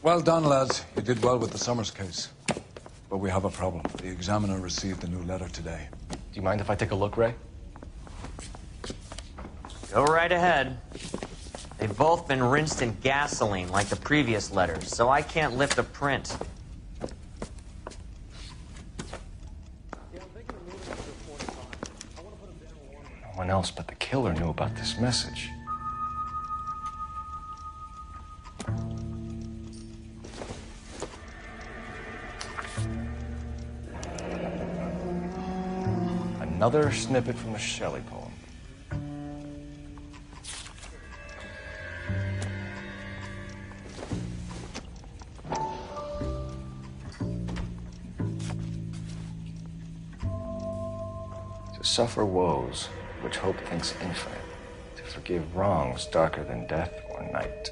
Well done, lads. You did well with the Summers case. But we have a problem. The examiner received a new letter today. Do you mind if I take a look, Ray? Go right ahead. They've both been rinsed in gasoline like the previous letters, so I can't lift a print. No one else but the killer knew about this message. Another snippet from a Shelley poem. To suffer woes which hope thinks infinite, to forgive wrongs darker than death or night.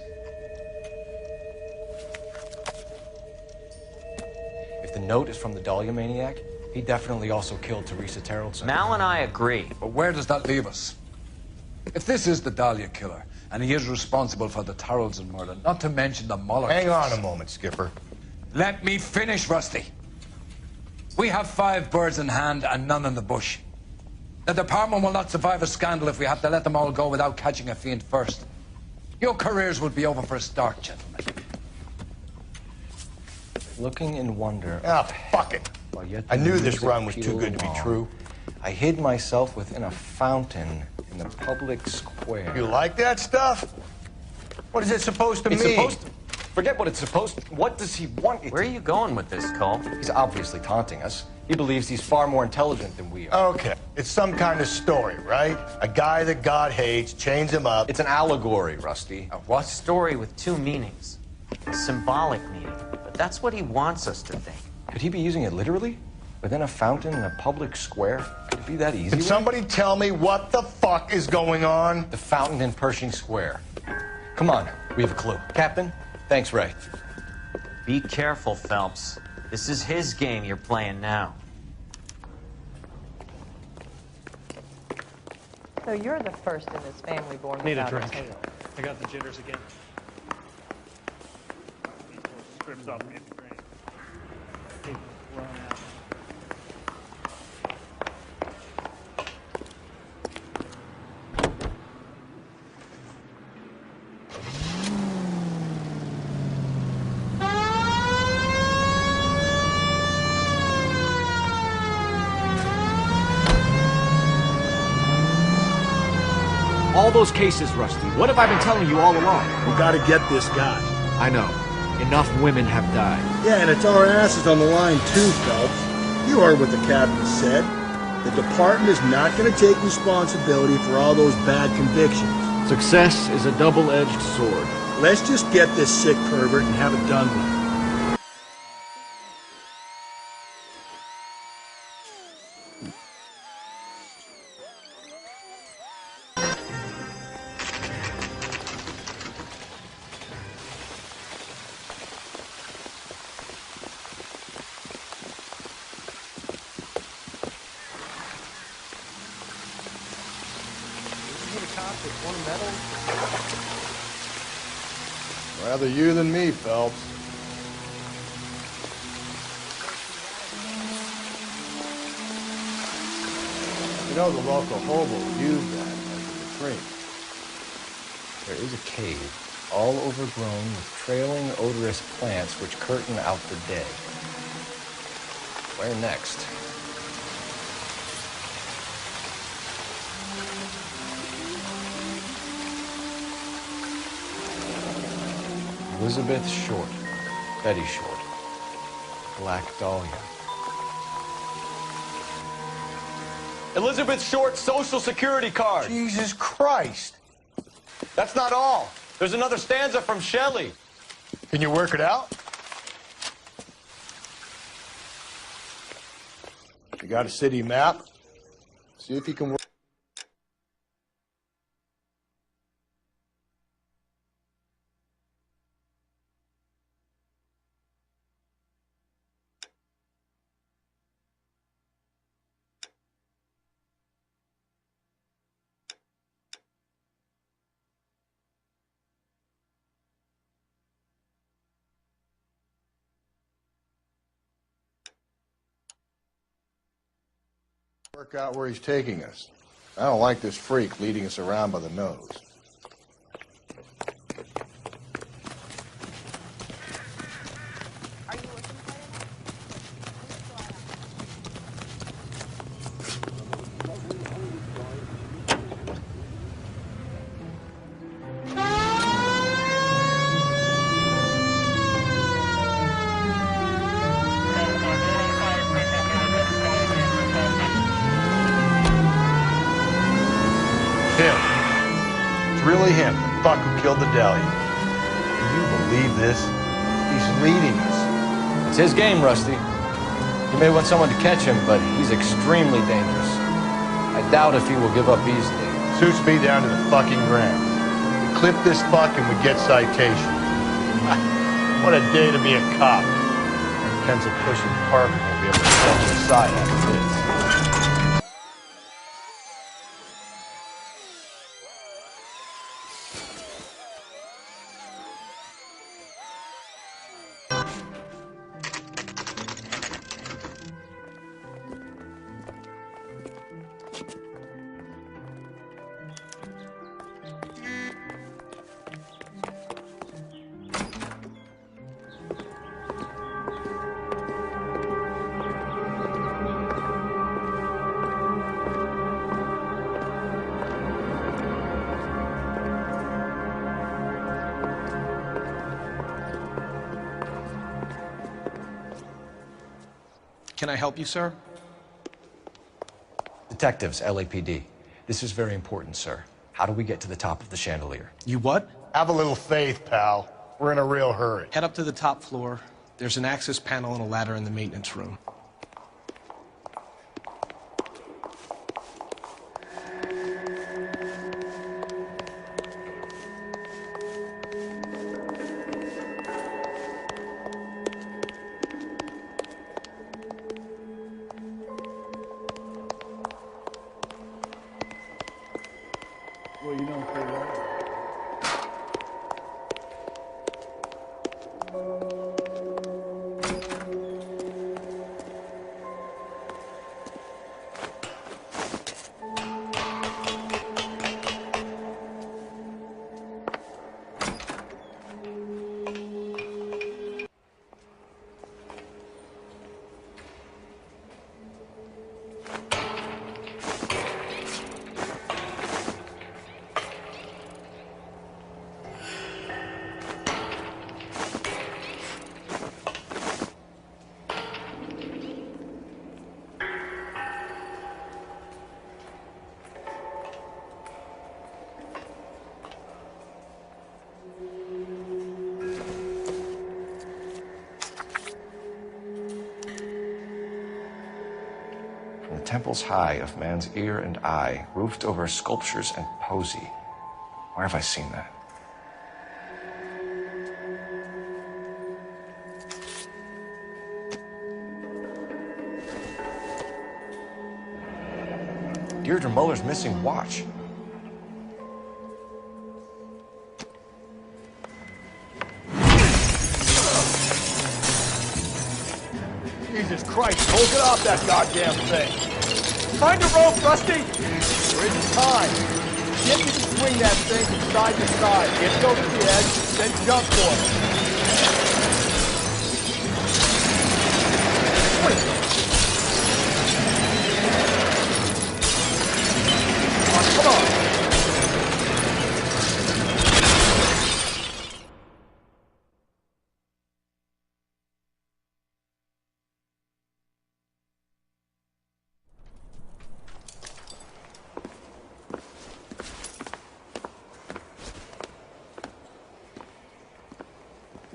If the note is from the Dahlia maniac, he definitely also killed Teresa Terrellson. Mal and I agree. But where does that leave us? If this is the Dahlia killer, and he is responsible for the Tarrelson murder, not to mention the Muller Hang case. on a moment, Skipper. Let me finish, Rusty. We have 5 birds in hand and none in the bush. The department will not survive a scandal if we have to let them all go without catching a fiend first. Your careers will be over for a start, gentlemen. Looking in wonder. Ah, fuck it. While yet I the knew this music run was too pealed good to be along, true. I hid myself within a fountain in the public square. You like that stuff? What is it supposed to It's mean? supposed to... Forget what it's supposed to... What does he want it Where are you going with this, Cole? He's obviously taunting us. He believes he's far more intelligent than we are. Okay, it's some kind of story, right? A guy that God hates, chains him up. It's an allegory, Rusty. A what? Story with 2 meanings. A symbolic meaning. But that's what he wants us to think. Could he be using it literally? Within a fountain in a public square? Could it be that easy? Can somebody tell me what the fuck is going on? The fountain in Pershing Square. Come on, we have a clue. Captain, thanks, Ray. Be careful, Phelps. This is his game you're playing now. So you're the first in this family born Need a without drink. tail. I got the jitters again. Scripts off me at the brain. Hey, run out. All those cases, Rusty. What have I been telling you all along? We gotta get this guy. I know. Enough women have died. Yeah, and it's our asses on the line too, Phelps. You heard what the captain said. The department is not gonna take responsibility for all those bad convictions. Success is a double-edged sword. Let's just get this sick pervert and have it done with. Rather you than me, Phelps. You know the local hobo used that as a latrine. There is a cave, all overgrown with trailing, odorous plants which curtain out the day. Where next? Elizabeth Short, Betty Short, Black Dahlia. Elizabeth Short's social security card. Jesus Christ. That's not all. There's another stanza from Shelley. Can you work it out? You got a city map? See if you can work. Work out where he's taking us. I don't like this freak leading us around by the nose. Really him, the fuck who killed the Dahlia. Can you believe this? He's leading us. It's his game, Rusty. You may want someone to catch him, but he's extremely dangerous. I doubt if he will give up easily. Suits me down to the fucking ground. We clip this fuck and we get citation. What a day to be a cop. Pencil pushing Parker will be able to step aside after this. Can I help you, sir? Detectives, LAPD. This is very important, sir. How do we get to the top of the chandelier? You what? Have a little faith, pal. We're in a real hurry. Head up to the top floor. There's an access panel and a ladder in the maintenance room. Well, you don't say that. From the temples high of man's ear and eye, roofed over sculptures and poesy. Where have I seen that? Deirdre Muller's missing watch. Jesus Christ, hold it off that goddamn thing. Find a rope, Rusty! There isn't time. Get me to swing that thing from side to side. Get it over the edge, then jump for it. Come on.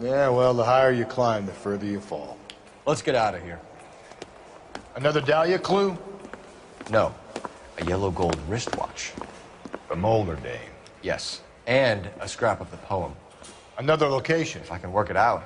Yeah, well, the higher you climb, the further you fall. Let's get out of here. Another Dahlia clue? No, a yellow gold wristwatch. The Mulder dame. Yes, and a scrap of the poem. Another location. If I can work it out.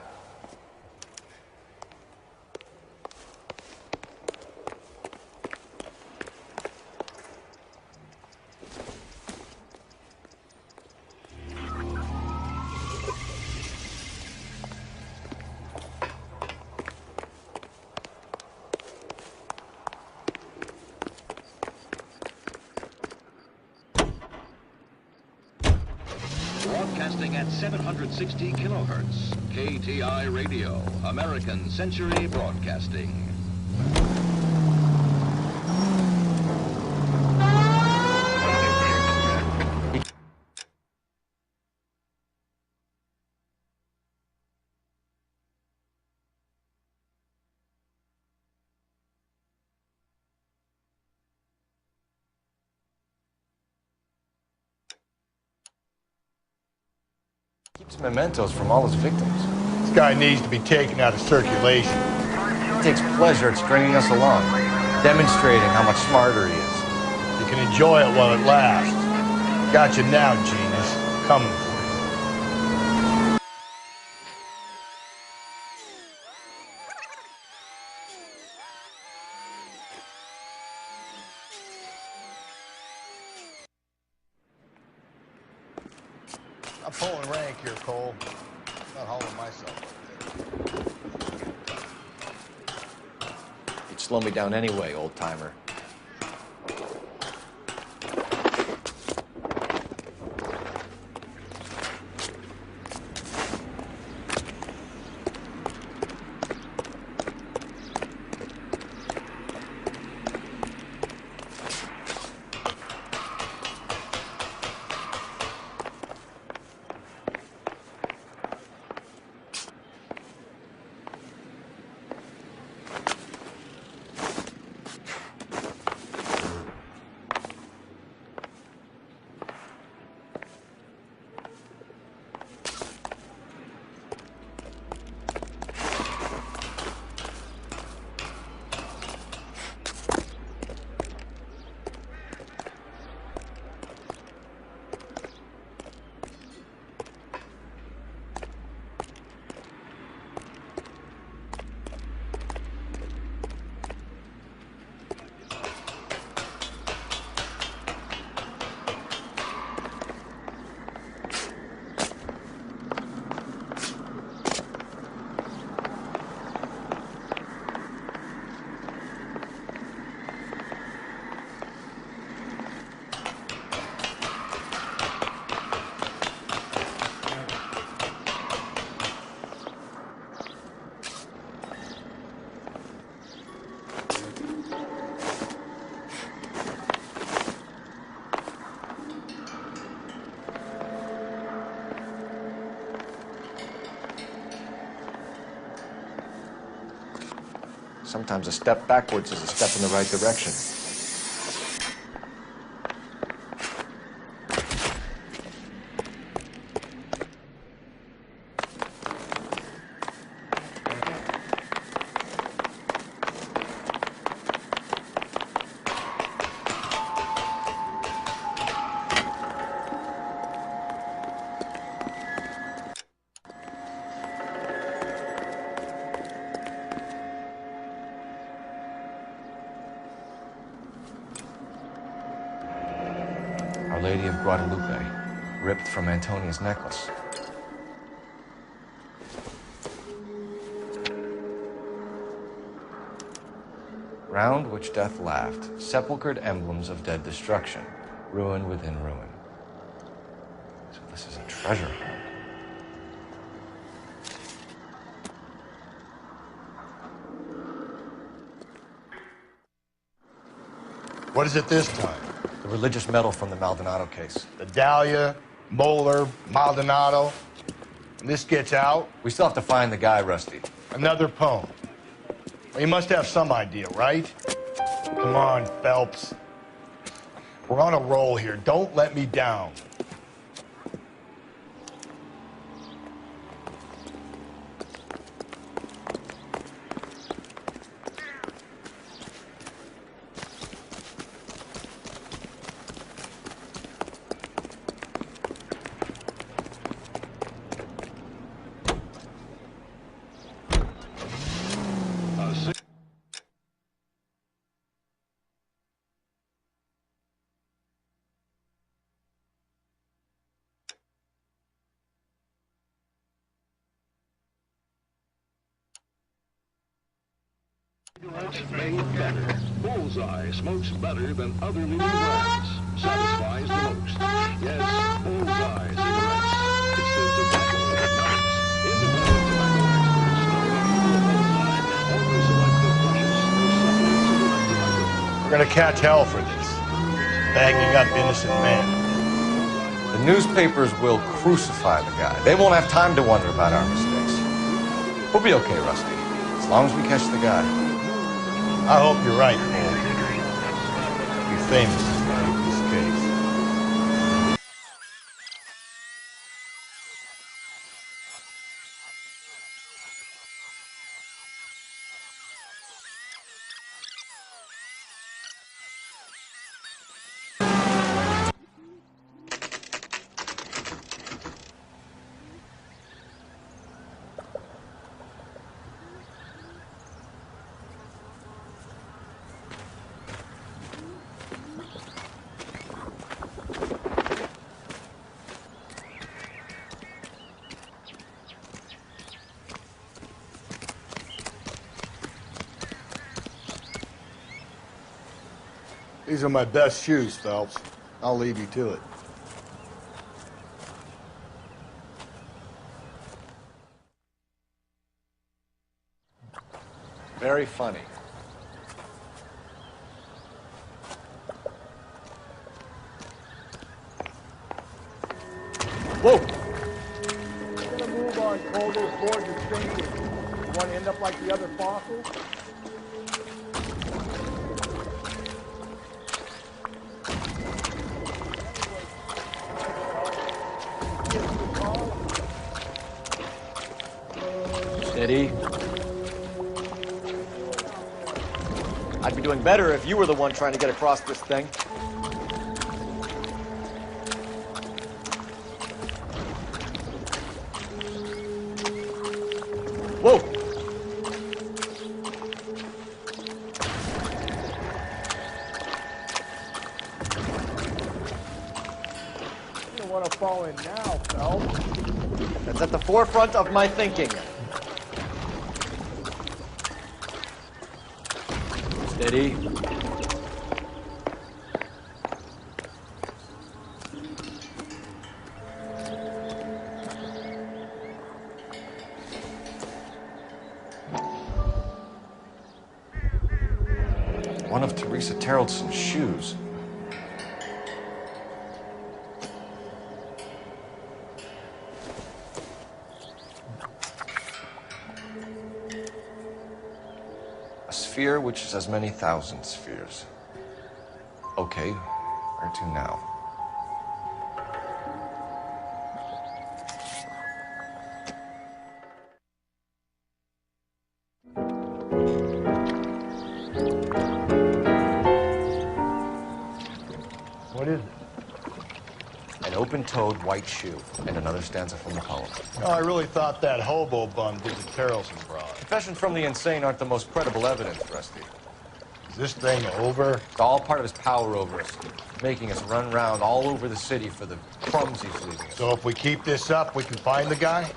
760 kilohertz. KTI Radio, American Century Broadcasting. Keeps mementos from all his victims. This guy needs to be taken out of circulation. He takes pleasure at stringing us along, demonstrating how much smarter he is. You can enjoy it while it lasts. Got you now, genius. Coming for you. I'm pulling rank here, Cole. I'm not hauling myself up there. You'd slow me down anyway, old-timer. Sometimes a step backwards is a step in the right direction. Our Lady of Guadalupe, ripped from Antonia's necklace. Round which death laughed, sepulchred emblems of dead destruction, ruin within ruin. So this is a treasure hunt. What is it this time? The religious medal from the Maldonado case. The Dahlia, Moeller, Maldonado. When this gets out, We still have to find the guy, Rusty. another poem. Well, you must have some idea, right? Come on, Phelps. We're on a roll here. Don't let me down. Made better. Bullseye smokes better than other leading brands. Satisfies the most. Yes, Bullseye cigarettes. It's the gonna catch hell for this. Banging up innocent men. The newspapers will crucify the guy. They won't have time to wonder about our mistakes. We'll be okay, Rusty, as long as we catch the guy. I hope you're right, Cole. You're famous in this case. These are my best shoes, Phelps. I'll leave you to it. Very funny. Whoa! We're gonna move on, Cole. Those boards are sinking. You want to end up like the other fossils? Steady. I'd be doing better if you were the one trying to get across this thing. Whoa! You don't want to fall in now, Phelps. That's at the forefront of my thinking. Steady. One of Teresa Terreldson's shoes. A sphere which is as many thousand spheres. Okay, where to now? What is it? An open-toed white shoe, and another stanza from the poem. Oh, I really thought that hobo bum did the Terrelson broad. Confessions from the insane aren't the most credible evidence, Rusty. Is this thing over? It's all part of his power over us, making us run around all over the city for the crumbs he's leaving us. So if we keep this up, we can find the guy?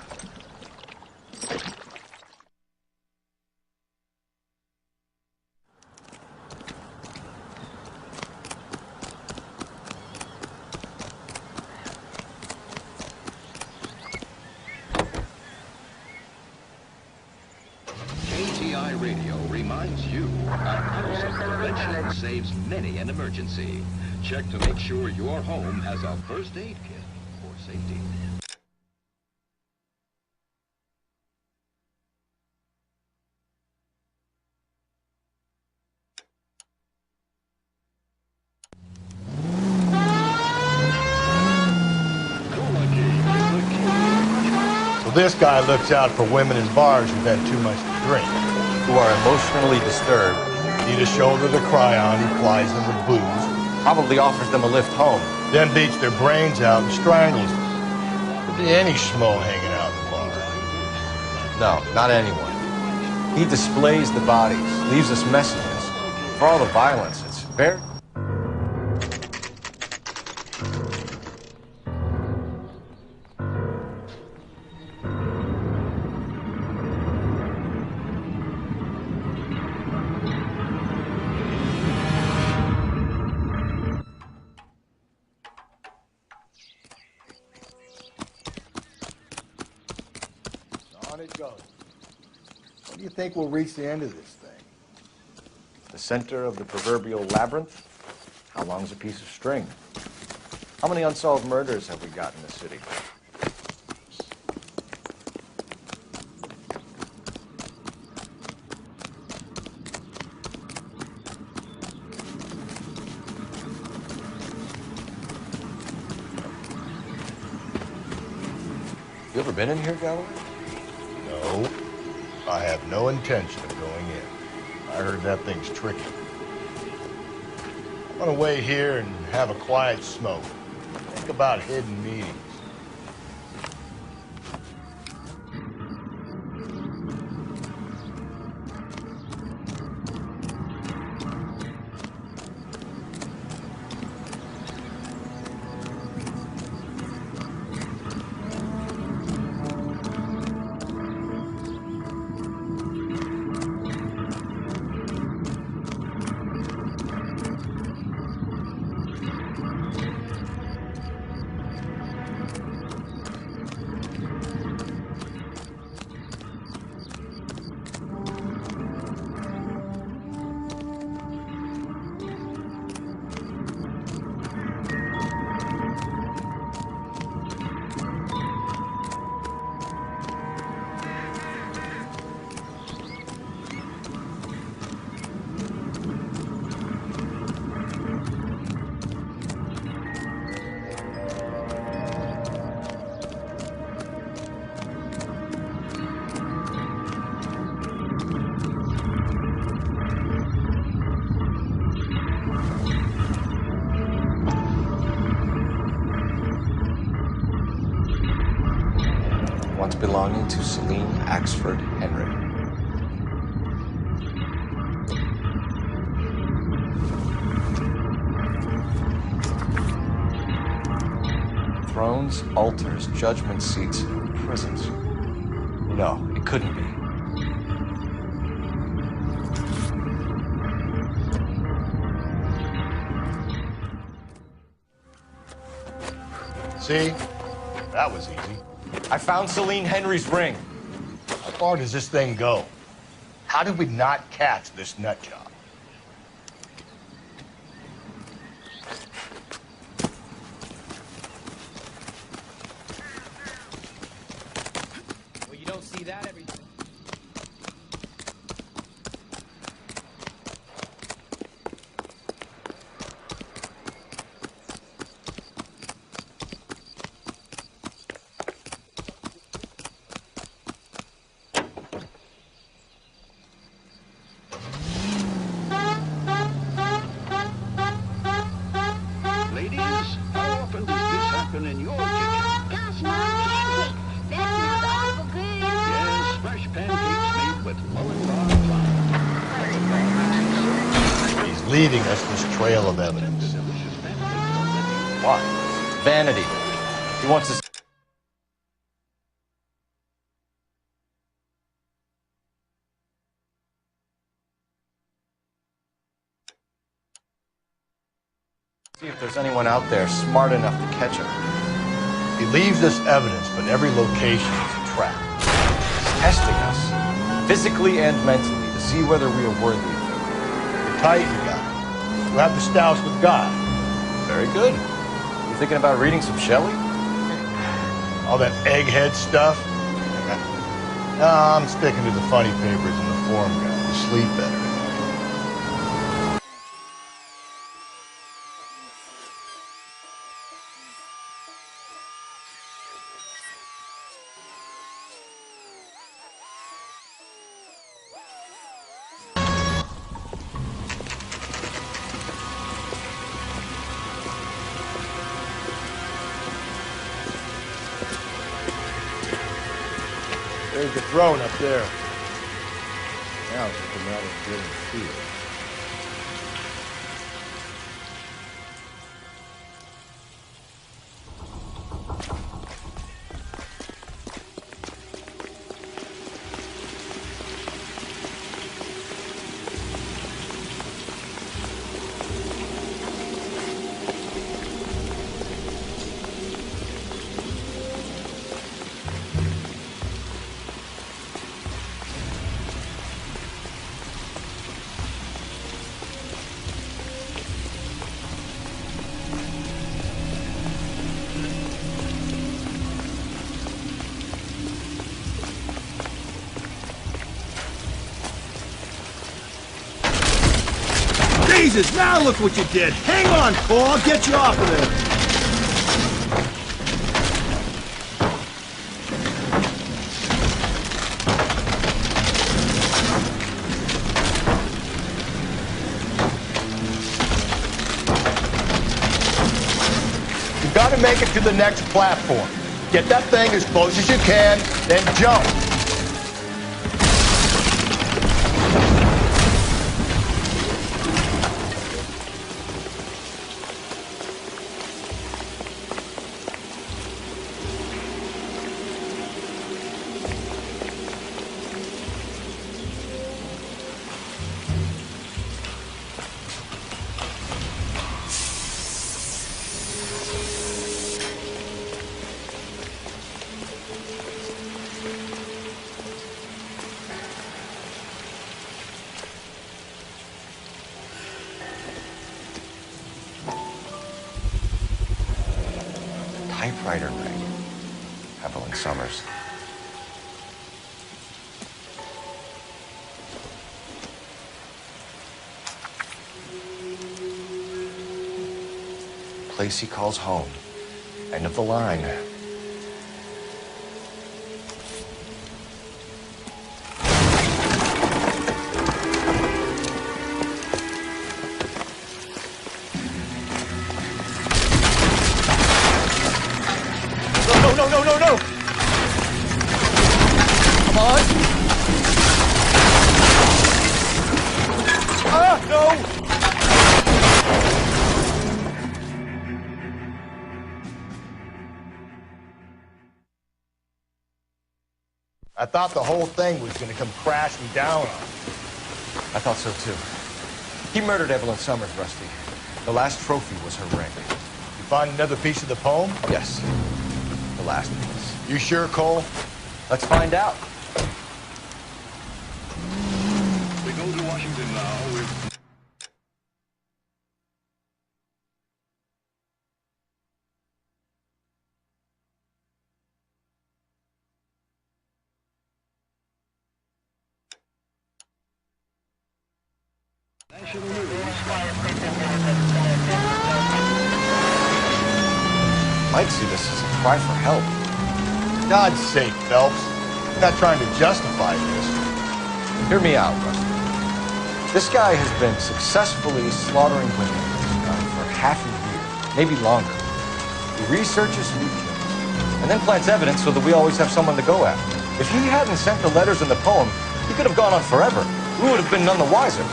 GTI Radio reminds you, a house of prevention saves many an emergency. Check to make sure your home has a first aid kit for safety. So this guy looks out for women in bars who've had too much to drink. Who are emotionally disturbed. Need a shoulder to cry on, he plies them with booze. Probably offers them a lift home. Then beats their brains out and strangles them. Could be any schmo hanging out in the bar. No, not anyone. He displays the bodies, leaves us messages. For all the violence, it's very... On it goes. When do you think we'll reach the end of this thing? the center of the proverbial labyrinth? How long's a piece of string? How many unsolved murders have we got in the city? You ever been in here, Galloway? No. I have no intention of going in. I heard that thing's tricky. I want to wait here and have a quiet smoke. Think about hidden meetings. Once belonging to Celine Axford Henry. Thrones, altars, judgment seats, prisons. No, it couldn't be. See? That was easy. I found Celine Henry's ring. How far does this thing go? How did we not catch this nut job? Well, you don't see that every... Ladies, how often does this happen in your kitchen? Gosh, Mom, pancakes. That smells awful good. Yes, fresh pancakes made with Mullen flour. He's leaving us this trail of evidence. Why? Vanity. He wants to... see if there's anyone out there smart enough to catch him. He leaves us evidence, but every location is a trap. He's testing us, physically and mentally, to see whether we are worthy of him. The Titan guy. We'll have the stouts with God. Very good. You thinking about reading some Shelley? All that egghead stuff. No, I'm sticking to the funny papers and the forum guy. You sleep better. There's the throne up there. Now it's just a matter of getting to it. Jesus, now look what you did. Hang on, Cole, I'll get you off of there. You gotta make it to the next platform. Get that thing as close as you can, then jump. Typewriter ring. Evelyn Summers. Place he calls home. End of the line. No! Come on! Ah, no! I thought the whole thing was gonna come crashing down on us. I thought so too. He murdered Evelyn Summers, Rusty. The last trophy was her ring. You find another piece of the poem? Yes. The last piece. You sure, Cole? Let's find out. We go to Washington now with... National News. Might see this as a cry for help. For God's sake, Phelps. I'm not trying to justify this. Hear me out, Rusty. This guy has been successfully slaughtering women for half a year, maybe longer. He researches who he kills, and then plants evidence so that we always have someone to go after. If he hadn't sent the letters in the poem, he could have gone on forever. We would have been none the wiser.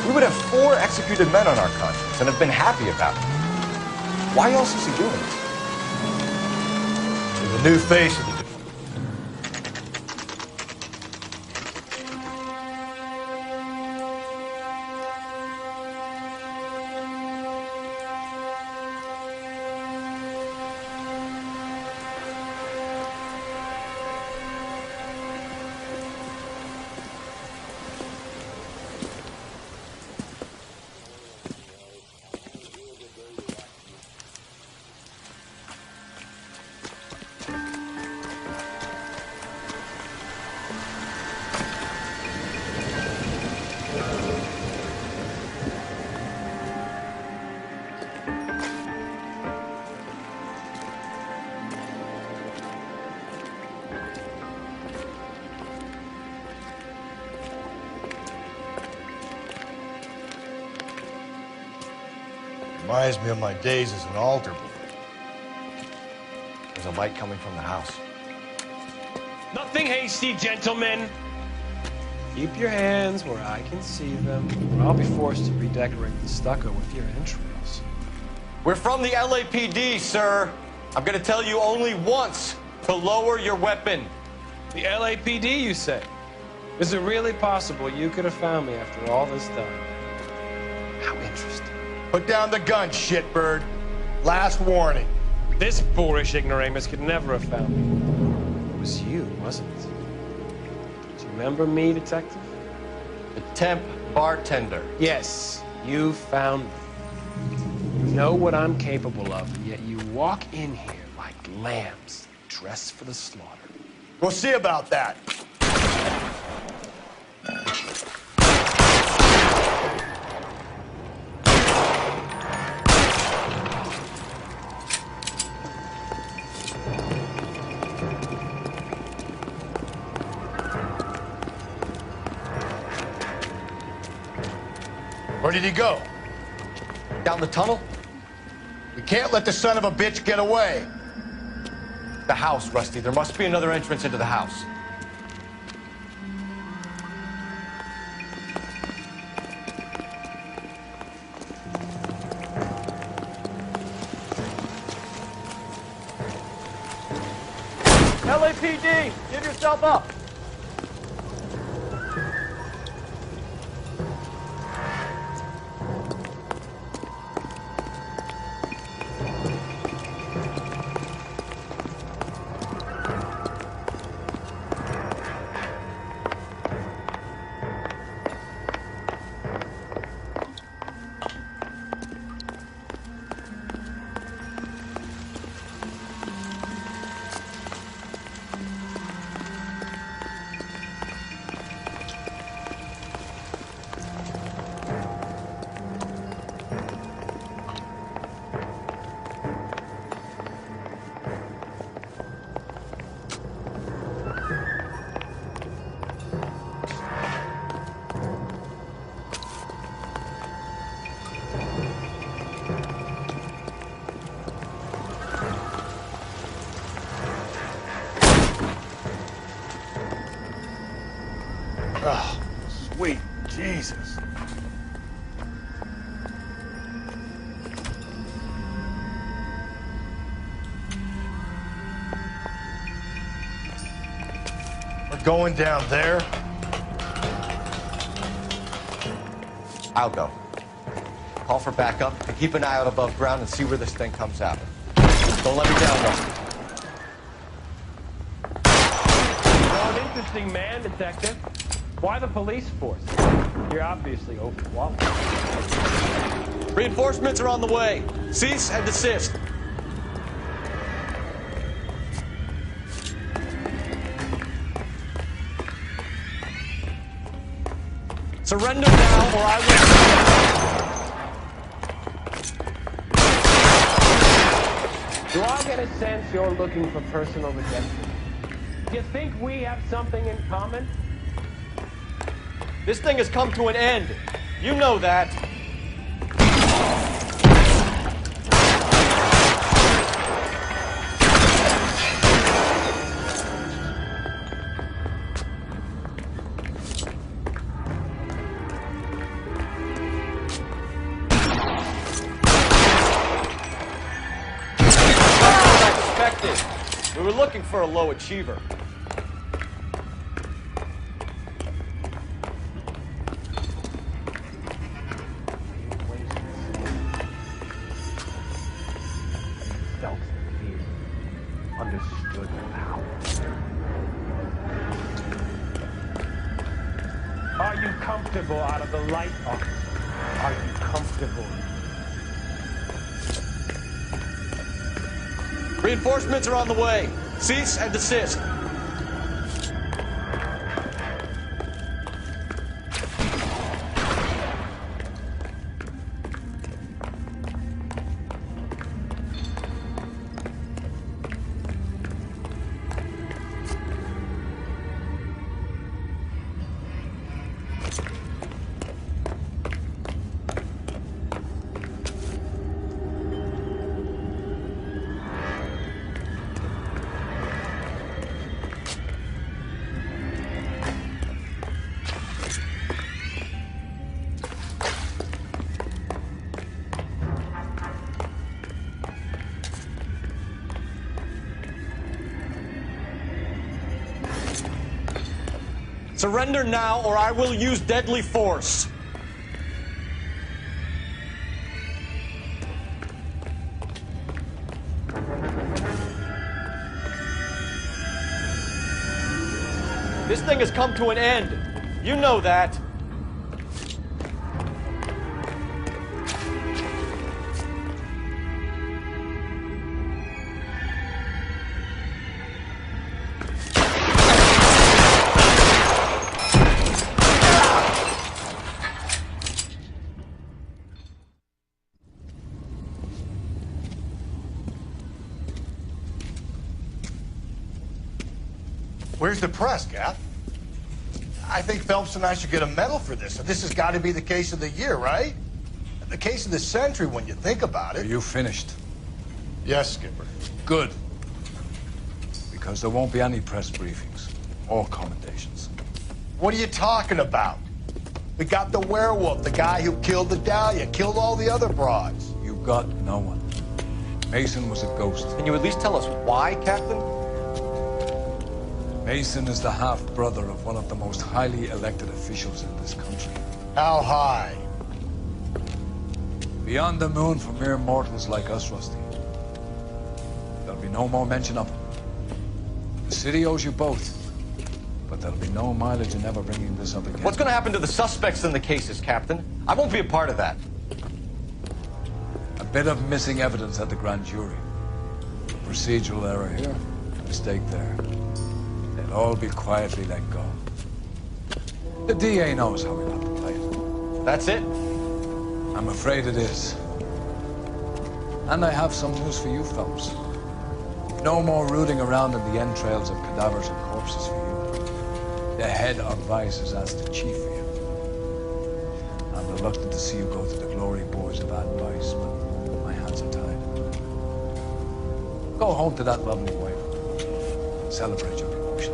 We would have 4 executed men on our conscience and have been happy about it. Why else is he doing this? There's a new face of the... Reminds me of my days as an altar boy. There's a light coming from the house. Nothing hasty, gentlemen. Keep your hands where I can see them, or I'll be forced to redecorate the stucco with your entrails. We're from the LAPD, sir. I'm gonna tell you only once to lower your weapon. The LAPD, you say? Is it really possible you could have found me after all this time? How interesting. Put down the gun, shitbird. Last warning. This boorish ignoramus could never have found me. It was you, wasn't it? Do you remember me, detective? The temp bartender. Yes, you found me. You know what I'm capable of, and yet you walk in here like lambs dressed for the slaughter. We'll see about that. Where did he go? Down the tunnel? We can't let the son of a bitch get away. The house, Rusty. There must be another entrance into the house. LAPD, give yourself up. Oh, sweet Jesus. We're going down there. I'll go. Call for backup and keep an eye out above ground and see where this thing comes out. Don't let me down, Rusty. Well, an interesting man, Detective. Why the police force? You're obviously overwhelmed. Reinforcements are on the way. Cease and desist. Surrender now, or I Do I get a sense you're looking for personal redemption? Do you think we have something in common? This thing has come to an end. You know that. We were looking for a low achiever. Felt the fear. Understood the power. Are you comfortable out of the light, officer? Are you comfortable? Reinforcements are on the way. Cease and desist. Surrender now, or I will use deadly force. This thing has come to an end. You know that. Where's the press, Gaff? I think Phelps and I should get a medal for this. So this has got to be the case of the year, right? The case of the century when you think about it. Are you finished? Yes, Skipper. Good. Because there won't be any press briefings or commendations. What are you talking about? We got the werewolf, the guy who killed the Dahlia, killed all the other broads. You got no one. Mason was a ghost. Can you at least tell us why, Captain? Mason is the half-brother of one of the most highly elected officials in this country. How high? Beyond the moon for mere mortals like us, Rusty. There'll be no more mention of him. The city owes you both. But there'll be no mileage in ever bringing this up again. What's going to happen to the suspects in the cases, Captain? I won't be a part of that. A bit of missing evidence at the grand jury. A procedural error here, a mistake there. They'll all be quietly let go. The DA knows how we got to play it. That's it? I'm afraid it is. And I have some news for you, Phelps. No more rooting around in the entrails of cadavers and corpses for you. The head of Vice has asked the chief for you. I'm reluctant to see you go to the glory boards of advice, but my hands are tied. Go home to that lovely wife. Celebrate your promotion.